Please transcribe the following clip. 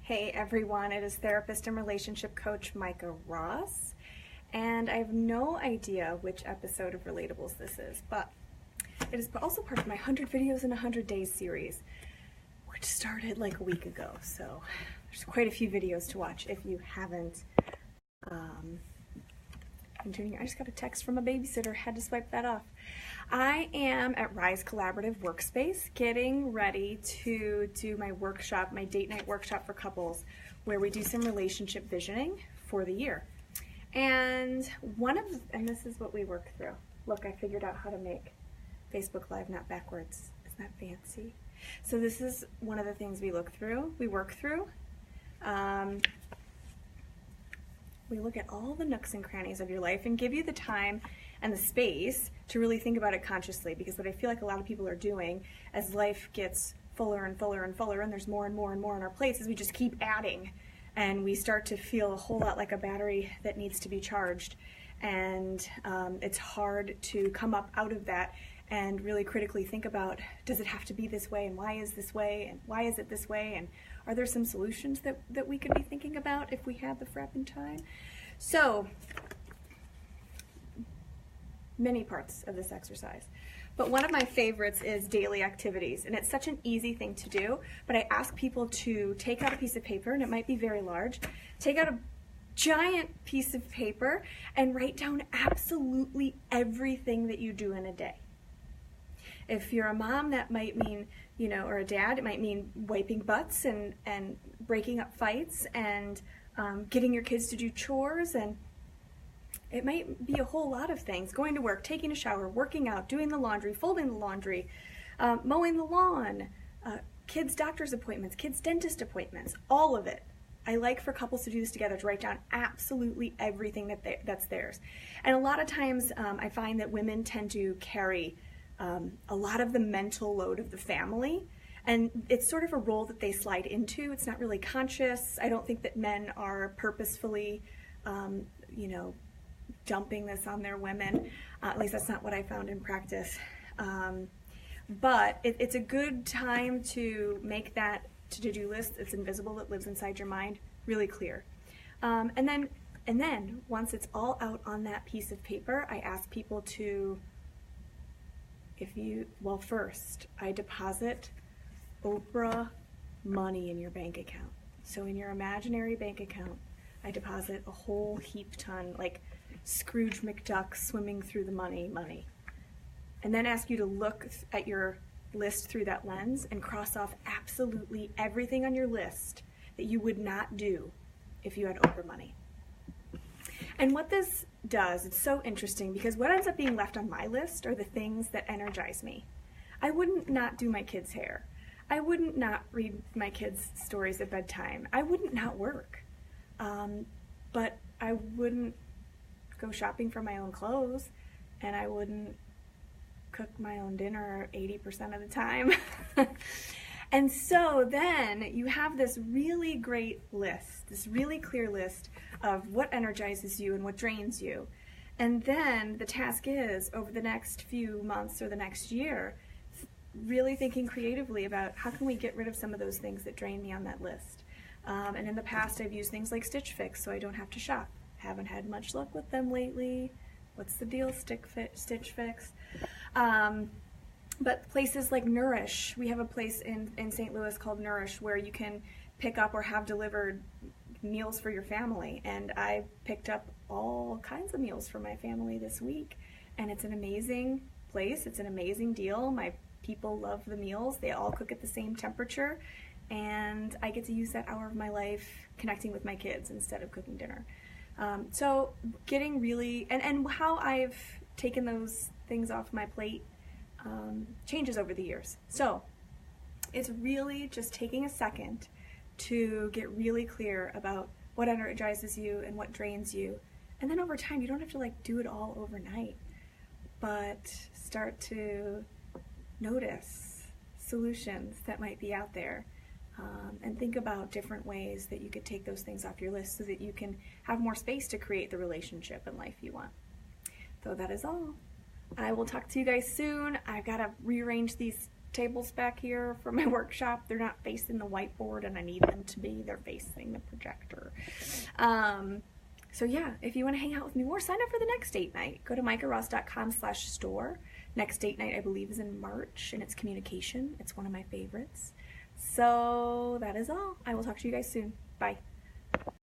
Hey everyone, it is therapist and relationship coach Micah Ross, and I have no idea which episode of Relatables this is, but it is also part of my 100 Videos in 100 Days series, which started like a week ago, so there's quite a few videos to watch if you haven't been tuning in. I just got a text from a babysitter, had to swipe that off. I am at Rise Collaborative Workspace getting ready to do my workshop, my date night workshop for couples, where we do some relationship visioning for the year. And this is what we work through. Look, I figured out how to make Facebook Live not backwards. Isn't that fancy? So this is one of the things we work through. We look at all the nooks and crannies of your life and give you the time and the space to really think about it consciously, because what I feel like a lot of people are doing as life gets fuller and fuller and fuller and there's more and more and more on our plates is we just keep adding, and we start to feel a whole lot like a battery that needs to be charged, and it's hard to come up out of that and really critically think about, does it have to be this way, and why is this way, and why is it this way, and are there some solutions that we could be thinking about if we had the frapping time? So, many parts of this exercise. But one of my favorites is daily activities, and it's such an easy thing to do, but I ask people to take out a piece of paper, and it might be very large, take out a giant piece of paper and write down absolutely everything that you do in a day. If you're a mom, that might mean, or a dad, it might mean wiping butts and breaking up fights and getting your kids to do chores, and it might be a whole lot of things. Going to work, taking a shower, working out, doing the laundry, folding the laundry, mowing the lawn, kids' doctor's appointments, kids' dentist appointments, all of it. I like for couples to do this together, to write down absolutely everything that's theirs. And a lot of times I find that women tend to carry a lot of the mental load of the family, and it's sort of a role that they slide into. It's not really conscious. I don't think that men are purposefully, dumping this on their women. At least that's not what I found in practice. But it's a good time to make that to-do list. It's invisible, that lives inside your mind, really clear. And then once it's all out on that piece of paper, I ask people to, first, I deposit Oprah money in your bank account. So in your imaginary bank account, I deposit a whole heap ton, like Scrooge McDuck swimming through the money. And then ask you to look at your list through that lens and cross off absolutely everything on your list that you would not do if you had Oprah money. And what this does, it's so interesting, because what ends up being left on my list are the things that energize me. I wouldn't not do my kids' hair. I wouldn't not read my kids' stories at bedtime. I wouldn't not work. But I wouldn't go shopping for my own clothes, and I wouldn't cook my own dinner 80% of the time. And so then you have this really great list, this really clear list of what energizes you and what drains you. And then the task is, over the next few months or the next year, really thinking creatively about how can we get rid of some of those things that drain me on that list. And in the past, I've used things like Stitch Fix so I don't have to shop. Haven't had much luck with them lately. What's the deal, Stitch Fix? But places like Nourish, we have a place in St. Louis called Nourish where you can pick up or have delivered meals for your family. And I picked up all kinds of meals for my family this week. And it's an amazing place. It's an amazing deal. My people love the meals. They all cook at the same temperature. And I get to use that hour of my life connecting with my kids instead of cooking dinner. So getting really, and how I've taken those things off my plate changes over the years. So it's really just taking a second to get really clear about what energizes you and what drains you. And then over time, you don't have to do it all overnight, but start to notice solutions that might be out there. And think about different ways that you could take those things off your list so that you can have more space to create the relationship and life you want. So that is all. I will talk to you guys soon. I've got to rearrange these tables back here for my workshop. They're not facing the whiteboard, and I need them to be. They're facing the projector. So yeah, if you want to hang out with me more, sign up for the next date night. Go to micahross.com/store. Next date night, I believe, is in March, and it's communication. It's one of my favorites. So that is all. I will talk to you guys soon. Bye.